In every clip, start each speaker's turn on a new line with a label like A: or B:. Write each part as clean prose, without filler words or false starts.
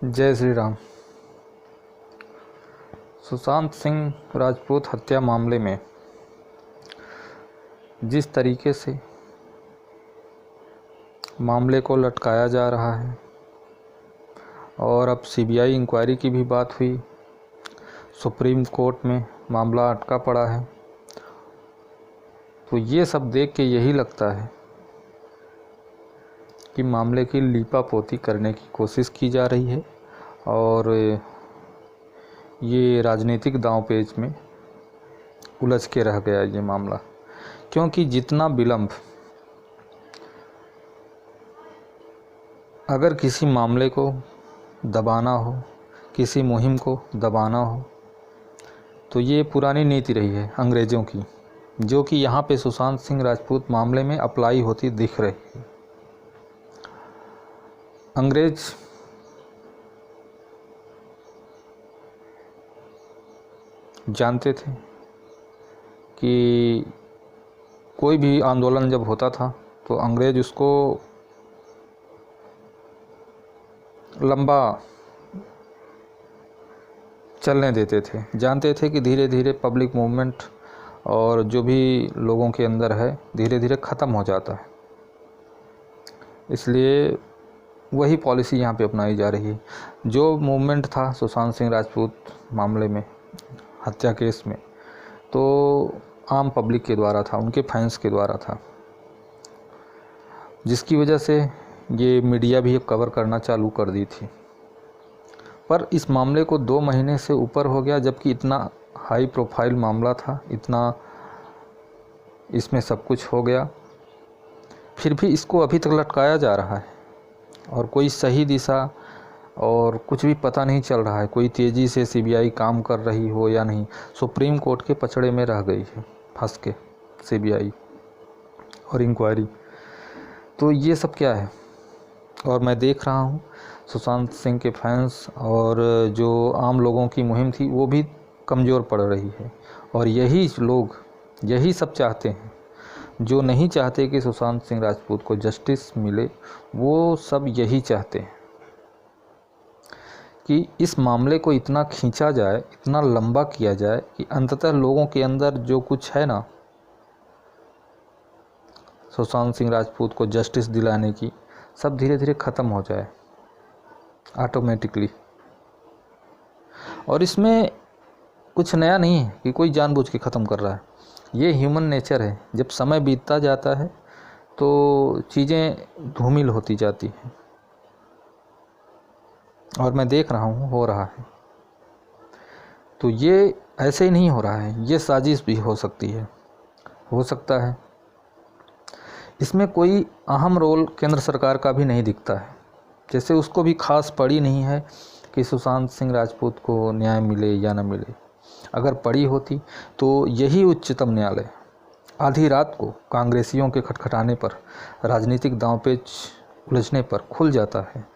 A: जय श्री राम। सुशांत सिंह राजपूत हत्या मामले में जिस तरीके से मामले को लटकाया जा रहा है और अब सीबीआई इंक्वायरी की भी बात हुई, सुप्रीम कोर्ट में मामला अटका पड़ा है, तो ये सब देख के यही लगता है कि मामले की लीपापोती करने की कोशिश की जा रही है और ये राजनीतिक दांवपेच में उलझ के रह गया ये मामला। क्योंकि जितना विलंब अगर किसी मामले को दबाना हो, किसी मुहिम को दबाना हो, तो ये पुरानी नीति रही है अंग्रेज़ों की, जो कि यहाँ पे सुशांत सिंह राजपूत मामले में अप्लाई होती दिख रही है। अंग्रेज जानते थे कि कोई भी आंदोलन जब होता था तो अंग्रेज उसको लंबा चलने देते थे। जानते थे कि धीरे धीरे पब्लिक मूवमेंट और जो भी लोगों के अंदर है धीरे धीरे ख़त्म हो जाता है, इसलिए वही पॉलिसी यहाँ पे अपनाई जा रही है। जो मूवमेंट था सुशांत सिंह राजपूत मामले में, हत्या केस में, तो आम पब्लिक के द्वारा था, उनके फैंस के द्वारा था, जिसकी वजह से ये मीडिया भी कवर करना चालू कर दी थी। पर इस मामले को 2 महीने से ऊपर हो गया, जबकि इतना हाई प्रोफाइल मामला था, इतना इसमें सब कुछ हो गया, फिर भी इसको अभी तक लटकाया जा रहा है और कोई सही दिशा और कुछ भी पता नहीं चल रहा है। कोई तेज़ी से सीबीआई काम कर रही हो या नहीं, सुप्रीम कोर्ट के पछड़े में रह गई है फंस के सीबीआई और इंक्वायरी। तो ये सब क्या है? और मैं देख रहा हूँ सुशांत सिंह के फैंस और जो आम लोगों की मुहिम थी वो भी कमज़ोर पड़ रही है। और यही लोग यही सब चाहते हैं, जो नहीं चाहते कि सुशांत सिंह राजपूत को जस्टिस मिले, वो सब यही चाहते हैं कि इस मामले को इतना खींचा जाए, इतना लंबा किया जाए कि अंततः लोगों के अंदर जो कुछ है ना, सुशांत सिंह राजपूत को जस्टिस दिलाने की, सब धीरे धीरे ख़त्म हो जाए ऑटोमेटिकली। और इसमें कुछ नया नहीं है कि कोई जानबूझ के ख़त्म कर रहा है, ये ह्यूमन नेचर है। जब समय बीतता जाता है तो चीज़ें धूमिल होती जाती हैं, और मैं देख रहा हूँ हो रहा है। तो ये ऐसे ही नहीं हो रहा है, ये साजिश भी हो सकती है, हो सकता है इसमें कोई अहम रोल केंद्र सरकार का भी नहीं दिखता है। जैसे उसको भी खास पड़ी नहीं है कि सुशांत सिंह राजपूत को न्याय मिले या न मिले। अगर पड़ी होती तो यही उच्चतम न्यायालय आधी रात को कांग्रेसियों के खटखटाने पर, राजनीतिक दांवपेच उलझने पर खुल जाता है।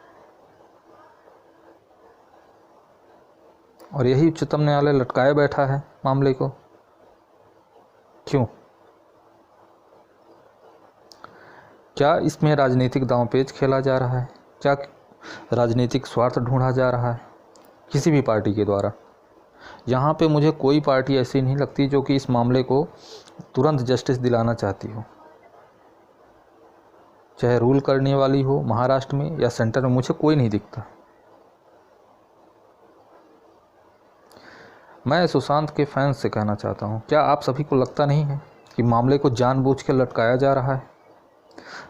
A: और यही उच्चतम न्यायालय लटकाए बैठा है मामले को। क्यों? क्या इसमें राजनीतिक दांवपेच खेला जा रहा है? क्या राजनीतिक स्वार्थ ढूंढा जा रहा है किसी भी पार्टी के द्वारा? यहाँ पे मुझे कोई पार्टी ऐसी नहीं लगती जो कि इस मामले को तुरंत जस्टिस दिलाना चाहती हो, चाहे रूल करने वाली हो महाराष्ट्र में या सेंटर में, मुझे कोई नहीं दिखता। मैं सुशांत के फैंस से कहना चाहता हूँ, क्या आप सभी को लगता नहीं है कि मामले को जानबूझ के लटकाया जा रहा है,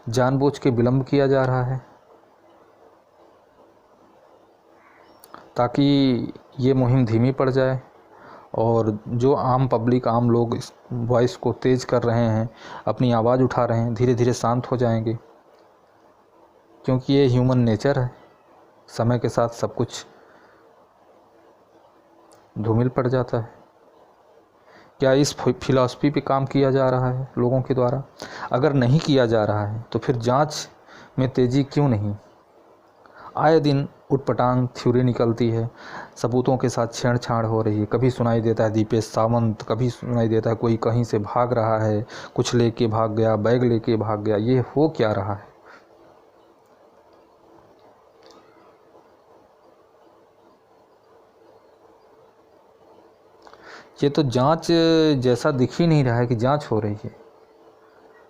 A: जानबूझ के विलंब किया जा रहा है, ताकि ये मुहिम धीमी पड़ जाए और जो आम पब्लिक, आम लोग इस वॉइस को तेज़ कर रहे हैं, अपनी आवाज़ उठा रहे हैं, धीरे धीरे शांत हो जाएंगे। क्योंकि ये ह्यूमन नेचर है, समय के साथ सब कुछ धूमिल पड़ जाता है। क्या इस फिलॉसफी पे काम किया जा रहा है लोगों के द्वारा? अगर नहीं किया जा रहा है तो फिर जांच में तेज़ी क्यों नहीं? आए दिन उटपटांग थ्योरी निकलती है, सबूतों के साथ छेड़छाड़ हो रही है। कभी सुनाई देता है दीपेश सावंत, कभी सुनाई देता है कोई कहीं से भाग रहा है, कुछ लेके भाग गया, बैग लेके भाग गया। ये हो क्या रहा है? ये तो जांच जैसा दिख ही नहीं रहा है कि जांच हो रही है।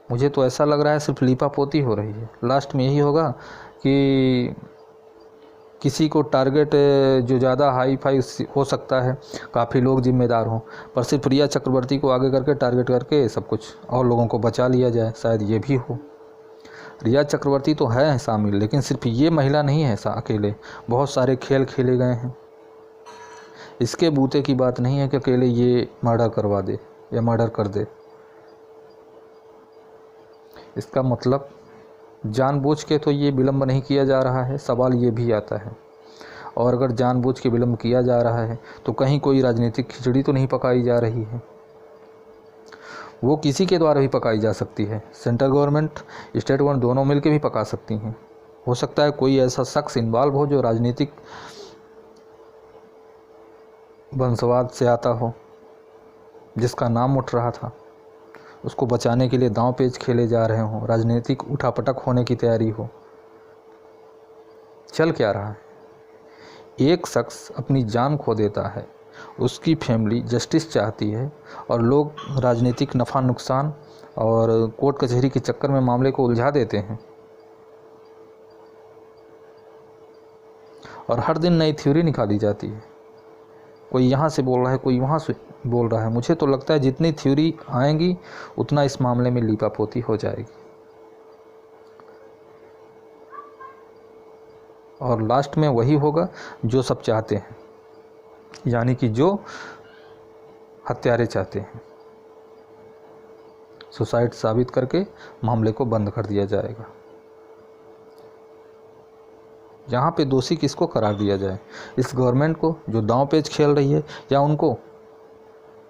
A: मुझे तो ऐसा लग रहा है सिर्फ लीपापोती हो रही है। लास्ट में यही होगा कि किसी को टारगेट जो ज़्यादा हाई फाई हो सकता है, काफ़ी लोग जिम्मेदार हों, पर सिर्फ रिया चक्रवर्ती को आगे करके टारगेट करके सब कुछ और लोगों को बचा लिया जाए, शायद ये भी हो। रिया चक्रवर्ती तो है शामिल, लेकिन सिर्फ ये महिला नहीं है अकेले, बहुत सारे खेल खेले गए हैं। इसके बूते की बात नहीं है कि अकेले ये मर्डर करवा दे या मर्डर कर दे। इसका मतलब जानबूझ के तो ये विलम्ब नहीं किया जा रहा है, सवाल ये भी आता है। और अगर जानबूझ के विलम्ब किया जा रहा है तो कहीं कोई राजनीतिक खिचड़ी तो नहीं पकाई जा रही है। वो किसी के द्वारा भी पकाई जा सकती है, सेंट्रल गवर्नमेंट, स्टेट गवर्नमेंट दोनों मिलकर भी पका सकती हैं। हो सकता है कोई ऐसा शख्स इन्वॉल्व हो जो राजनीतिक वंशवाद से आता हो, जिसका नाम उठ रहा था, उसको बचाने के लिए दांव पेच खेले जा रहे हों, राजनीतिक उठापटक होने की तैयारी हो। चल क्या रहा है? एक शख्स अपनी जान खो देता है, उसकी फैमिली जस्टिस चाहती है और लोग राजनीतिक नफ़ा नुकसान और कोर्ट कचहरी के चक्कर में मामले को उलझा देते हैं। और हर दिन नई थ्योरी निकाली जाती है, कोई यहाँ से बोल रहा है, कोई वहाँ से बोल रहा है। मुझे तो लगता है जितनी थ्योरी आएंगी उतना इस मामले में लीपापोती हो जाएगी और लास्ट में वही होगा जो सब चाहते हैं, यानी कि जो हत्यारे चाहते हैं। सुसाइड साबित करके मामले को बंद कर दिया जाएगा। यहाँ पे दोषी किसको करार दिया जाए? इस गवर्नमेंट को जो दांव पेच खेल रही है, या उनको,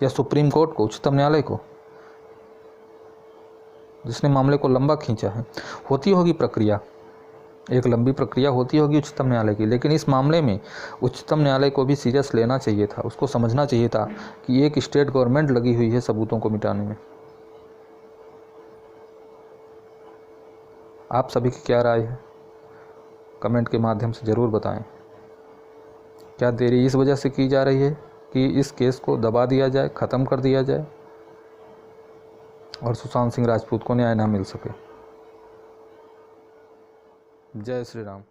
A: या सुप्रीम कोर्ट को, उच्चतम न्यायालय को, जिसने मामले को लंबा खींचा है? होती होगी प्रक्रिया, एक लंबी प्रक्रिया होती होगी उच्चतम न्यायालय की, लेकिन इस मामले में उच्चतम न्यायालय को भी सीरियस लेना चाहिए था। उसको समझना चाहिए था कि एक स्टेट गवर्नमेंट लगी हुई है सबूतों को मिटाने में। आप सभी की क्या राय है? कमेंट के माध्यम से ज़रूर बताएं। क्या देरी इस वजह से की जा रही है कि इस केस को दबा दिया जाए, ख़त्म कर दिया जाए और सुशांत सिंह राजपूत को न्याय ना मिल सके? जय श्री राम।